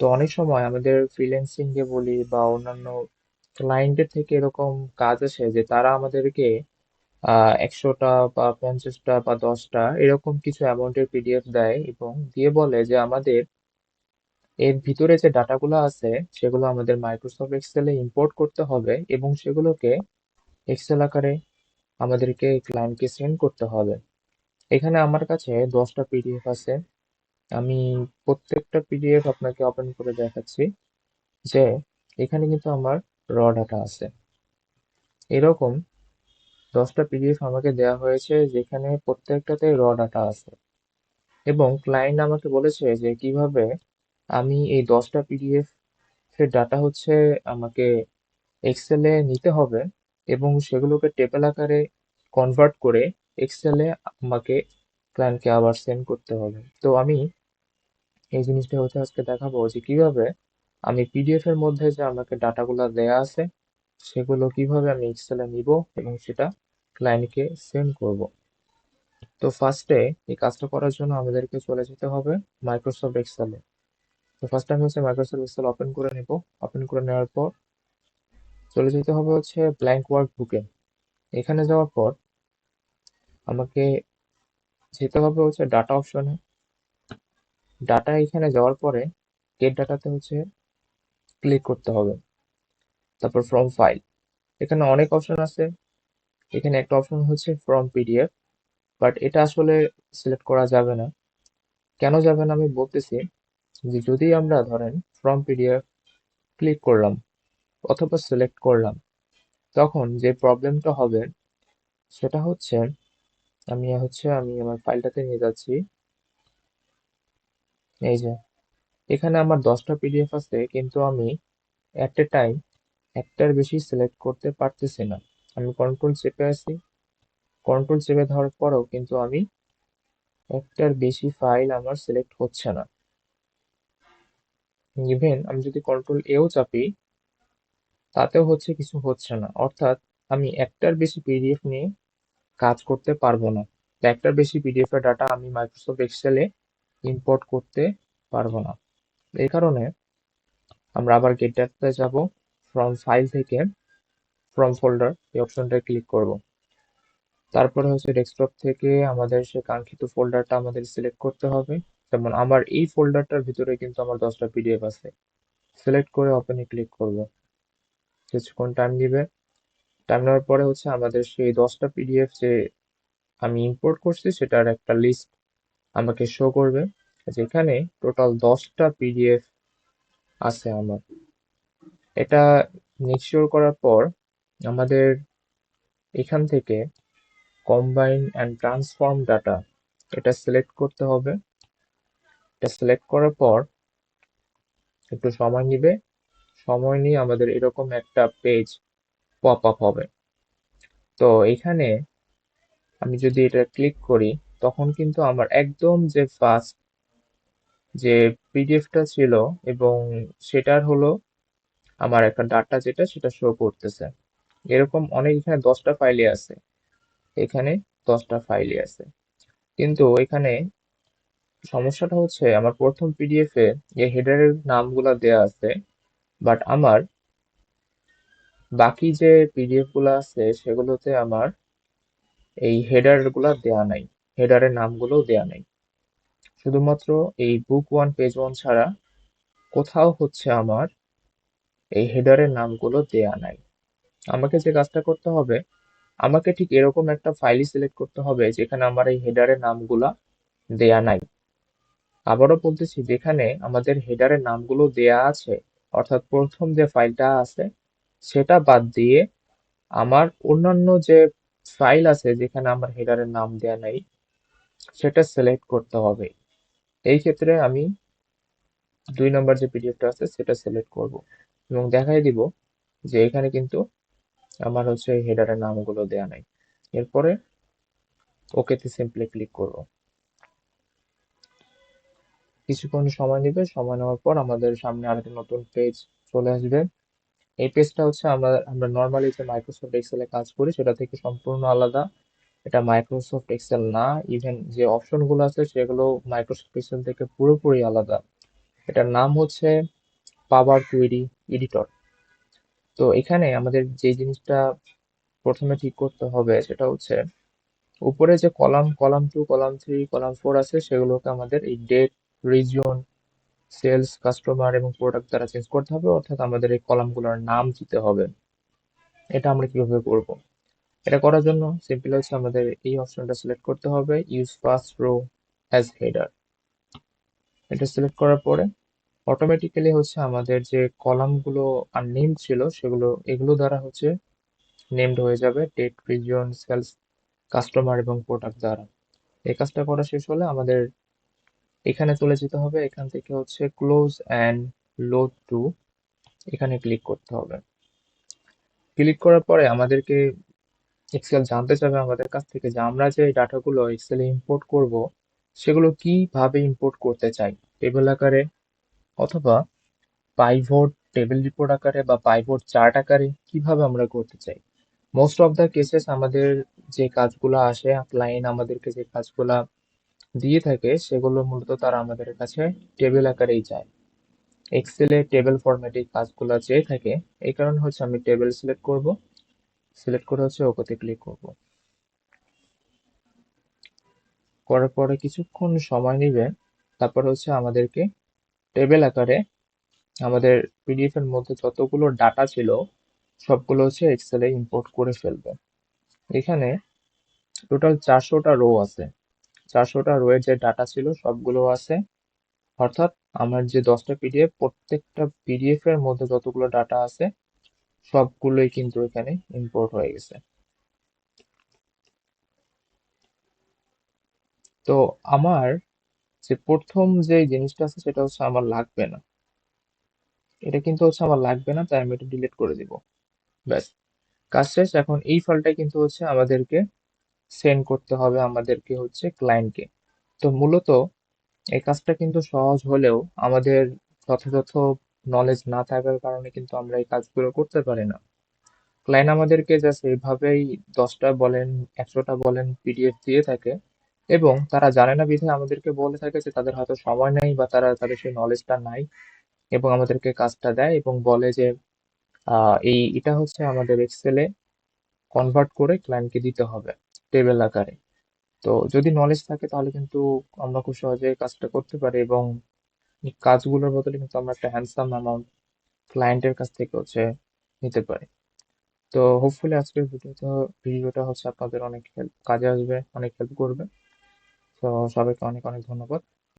তো অনেক সময় আমাদের ফ্রিল্যান্সিং যে বলি বা অন্যান্য ক্লায়েন্টের থেকে এরকম কাজ আসে যে তারা আমাদেরকে 100টা বা 50টা বা 10টা এরকম কিছু অ্যামাউন্টের পিডিএফ দেয় এবং দিয়ে বলে যে আমাদের এর ভিতরে যে ডাটাগুলো আছে সেগুলো আমাদের মাইক্রোসফট এক্সেলে ইম্পোর্ট করতে হবে এবং সেগুলোকে এক্সেল আকারে আমাদেরকে ক্লায়েন্টকে সেন্ড করতে হবে। এখানে আমার কাছে 10টা পিডিএফ আছে। আমি প্রত্যেকটা পিডিএফ আপনাকে ওপেন করে দেখাচ্ছি যে এখানে কিন্তু আমার র ডাটা আছে। এরকম 10টা পিডিএফ আমাকে দেওয়া হয়েছে যেখানে প্রত্যেকটাতে র ডাটা আছে এবং ক্লায়েন্ট আমাকে বলেছে যে কিভাবে আমি এই 10টা পিডিএফ এর ডাটা হচ্ছে আমাকে এক্সেলে নিতে হবে এবং সেগুলোকে টেবিল আকারে কনভার্ট করে এক্সেলে আমাকে ক্লায়েন্টকে আবার সেন্ড করতে হবে। তো আমি এই জিনিসটা হচ্ছে আজকে দেখাবো যে কিভাবে আমি পিডিএফ এর মধ্যে যে আমাকে ডাটাগুলো দেয়া আছে সেগুলো কিভাবে আমি এক্সেলে নিব এবং সেটা ক্লায়েন্টকে সেন্ড করব। তো ফার্স্টে এই কাজটা করার জন্য আমাদেরকে চলে যেতে হবে মাইক্রোসফট এক্সেলে। তো ফার্স্ট আমি হচ্ছে মাইক্রোসফট এক্সেল ওপেন করে নেব। ওপেন করে নেওয়ার পর চলে যেতে হবে হচ্ছে ব্ল্যাঙ্ক ওয়ার্ক বুকে। এখানে যাওয়ার পর আমাকে যেতে হবে হচ্ছে ডাটা অপশনে। ডাটা এখানে যাওয়ার পরে গেট ডাটাতে হচ্ছে ক্লিক করতে হবে। তারপর ফ্রম ফাইল, এখানে অনেক অপশন আছে। এখানে একটা অপশন হচ্ছে ফ্রম পিডিএফ, বাট এটা আসলে সিলেক্ট করা যাবে না। কেন যাবে না আমি বলতেছি। যে যদি আমরা ধরেন ফ্রম পিডিএফ ক্লিক করলাম অথবা সিলেক্ট করলাম, তখন যে প্রবলেমটা হবে সেটা হচ্ছে আমি আমার ফাইলটাতে নিয়ে যাচ্ছি। এই যে এখানে আমার 10টা পিডিএফ আছে কিন্তু আমি এট এ টাইম একটার বেশি সিলেক্ট করতে পারতেছি না। আমি কন্ট্রোল চেপে আছি, কন্ট্রোল চেপে ধরার পরেও কিন্তু আমি একটার বেশি ফাইল আমার সিলেক্ট হচ্ছে না। ইভেন আমি যদি কন্ট্রোল এও চাপি তাতেও হচ্ছে কিছু হচ্ছে না। অর্থাৎ আমি একটার বেশি পিডিএফ নিয়ে কাজ করতে পারবো না। বা একটার বেশি পিডিএফ এর ডাটা আমি মাইক্রোসফট এক্সেলে ইম্পোর্ট করতে পারবো না। এই কারণে আমরা আবার গেট ডাটাতে যাব। ফ্রম ফাইল থেকে ফ্রম ফোল্ডার এই অপশনটায় ক্লিক করব। তারপরে হচ্ছে ডেস্কটপ থেকে আমাদের সে কাঙ্ক্ষিত ফোল্ডারটা আমাদের সিলেক্ট করতে হবে। যেমন আমার এই ফোল্ডারটার ভিতরে কিন্তু আমার 10টা পিডিএফ আছে। সিলেক্ট করে ওপেনে ক্লিক করব। কিছুক্ষণ টাইম দিবে। টাইম নেওয়ার পরে হচ্ছে আমাদের সেই 10টা পিডিএফ যে আমি ইম্পোর্ট করছি সেটার একটা লিস্ট আমাকে শো করবে, যেখানে টোটাল 10টা পিডিএফ আছে আমার। এটা নিশ্চিত করার পর আমাদের এখান থেকে কম্বাইন অ্যান্ড ট্রান্সফর্ম ডাটা এটা সিলেক্ট করতে হবে। এটা সিলেক্ট করার পর একটু সময় নিবে। সময় নিয়ে আমাদের এরকম একটা পেজ পপ আপ হবে। তো এখানে আমি যদি এটা ক্লিক করি তখন কিন্তু আমার একদম যে ফার্স্ট যে পিডিএফটা ছিল এবং সেটার হলো আমার একটা ডাটা যেটা সেটা শো করতেছে। এরকম অনেক এখানে 10টা ফাইলই আছে। এখানে 10টা ফাইলই আছে। কিন্তু এখানে সমস্যাটা হচ্ছে আমার প্রথম পিডিএফ এ এই হেডারের নামগুলা দেয়া আছে, বাট আমার বাকি যে পিডিএফ গুলা আছে সেগুলোতে আমার এই হেডার গুলা দেয়া নাই। হেডারের নামগুলো দেয়া নাই। শুধুমাত্র এই বুক ওয়ান পেজ ওয়ান ছাড়া কোথাও হচ্ছে আমার এই হেডারের নামগুলো দেয়া নাই। আমাকে যে কাজটা করতে হবে, আমাকে ঠিক এরকম একটা ফাইলই সিলেক্ট করতে হবে যেখানে আমার এই হেডারের নামগুলা দেয়া নাই। আবারও বলতেছি, যেখানে আমাদের হেডারের নামগুলো দেয়া আছে, অর্থাৎ প্রথম যে ফাইলটা আছে সেটা বাদ দিয়ে আমার অন্যান্য যে ফাইল আছে যেখানে আমার হেডারের নাম দেয়া নাই সেটা সিলেক্ট করতে হবে। এই ক্ষেত্রে আমি 2 নম্বর যে পিডিএফটা আছে সেটা সিলেক্ট করব এবং দেখাই দিব যে এখানে কিন্তু আমার হচ্ছে হেডারের নামগুলো দেয়া নাই। এরপরে ওকেতে সিম্পলি ক্লিক করব। কিছুক্ষণ সময় নেবে। সময় নেওয়ার পর আমাদের সামনে আরেকটা নতুন পেজ চলে আসবে। এই পেজটা হচ্ছে আমরা নর্মালি যে মাইক্রোসফট এক্সেলে কাজ করি সেটা থেকে সম্পূর্ণ আলাদা। এটা মাইক্রোসফট এক্সেল না। ইভেন যে অপশন গুলো আছে সেগুলো মাইক্রোসফট এক্সেল থেকে পুরোপুরি আলাদা। এটার নাম হচ্ছে পাওয়ার কুয়েরি এডিটর। তো এখানে আমাদের যে জিনিসটা প্রথমে ঠিক করতে হবে সেটা হচ্ছে উপরে যে কলাম কলাম 2, কলাম 3, কলাম 4 আছে সেগুলোকে আমাদের এই ডেট, রিজিয়ন, সেলস, কাস্টমার এবং প্রোডাক্ট দ্বারা চেঞ্জ করতে হবে, অর্থাৎ আমাদের এই কলামগুলোর নাম দিতে হবে। এটা আমরা কিভাবে করব? এটা করার জন্য সিম্পল হচ্ছে আমাদের এই অপশনটা সিলেক্ট করতে হবে, use first row as header. এটা সিলেক্ট করার পরে অটোমেটিক্যালি হচ্ছে আমাদের যে কলামগুলো আননেমড ছিল সেগুলো এগুলো দ্বারা হচ্ছে নেমড হয়ে যাবে, ডেট, রিজিয়ন, সেলস, কাস্টমার এবং প্রোডাক্ট দ্বারা। এই কাজটা করা শেষ হলে আমাদের এখানে চলে যেতে হবে, এখান থেকে হচ্ছে ক্লোজ অ্যান্ড লোড টু, এখানে ক্লিক করতে হবে। ক্লিক করার পরে আমাদেরকে এক্সেল জানতে চাবে আমাদের কাছ থেকে যে আমরা যে ডাটাগুলো এক্সেলে ইম্পোর্ট করব সেগুলো কিভাবে ইম্পোর্ট করতে চাই, টেবিল আকারে অথবা পাইভট টেবিল রিপোর্ট আকারে বা পাইভট চার্ট আকারে কিভাবে আমরা করতে চাই। মোস্ট অফ দ্য কেসেস আমাদের যে কাজগুলো আসে, ক্লায়েন্ট আমাদেরকে যে কাজগুলা দিয়ে থাকে সেগুলো মূলত তারা আমাদের কাছে টেবিল আকারেই চায়। এক্সেলে টেবিল ফরম্যাটে কাজগুলো চেয়ে থাকে, এই কারণে হচ্ছে আমি টেবিল সিলেক্ট করব, সিলেক্ট করে হচ্ছে ওকেতে ক্লিক করব। করার পরে কিছুক্ষণ সময় নেবে, তারপর হচ্ছে আমাদেরকে টেবিল আকারে আমাদের পিডিএফ এর মধ্যে যতগুলো ডাটা ছিল সবগুলো হচ্ছে এক্সেলে ইম্পোর্ট করে ফেলবে। এখানে টোটাল 400টা রো আছে, 400টা রো এর যে ডাটা ছিল সবগুলো আছে, অর্থাৎ আমার যে 10টা পিডিএফ, প্রত্যেকটা পিডিএফ এর মধ্যে যতগুলো ডাটা আছে সবগুলোই কিন্তু এখানে ইম্পোর্ট হয়ে গেছে। তো আমার যে প্রথম যে জিনিসটা আছে সেটা হচ্ছে আমার লাগবে না, এটা কিন্তু হচ্ছে আমার লাগবে না, তাই আমি এটা ডিলিট করে দিব। ব্যাস, কাজ শেষ। এখন এই ফাইলটা কিন্তু হচ্ছে আমাদেরকে সেন্ড করতে হবে আমাদেরকে হচ্ছে ক্লায়েন্টকে। তো মূলত এই কাজটা কিন্তু সহজ হলেও আমাদের যথাযথ নলেজ না থাকার কারণে কিন্তু আমরা এই কাজগুলো করতে পারি না। ক্লায়েন্ট আমাদেরকে জাস্ট এইভাবেই 10টা বলেন, 100টা বলেন পিডিএফ দিয়ে থাকে, এবং তারা জানে না বিধায় আমাদেরকে বলে থাকে যে তাদের হয়তো সময় নেই বা তাদের সেই নলেজটা নাই, এবং আমাদেরকে কাজটা দেয় এবং বলে যে এটা হচ্ছে আমাদের এক্সেলে কনভার্ট করে ক্লায়েন্টকে দিতে হবে টেবিল আকারে। তো যদি নলেজ থাকে তাহলে কিন্তু আমরা খুব সহজে কাজটা করতে পারি, এবং এই কাজগুলোর বদলে কিন্তু আমরা একটা হ্যান্ডসাম অ্যামাউন্ট ক্লায়েন্টের কাছ থেকে হচ্ছে নিতে পারি। তো হোপফুলি আজকের ভিডিওটা হচ্ছে আপনাদের অনেক হেল্প কাজে আসবে, অনেক হেল্প করবে। তো সবাইকে অনেক অনেক ধন্যবাদ।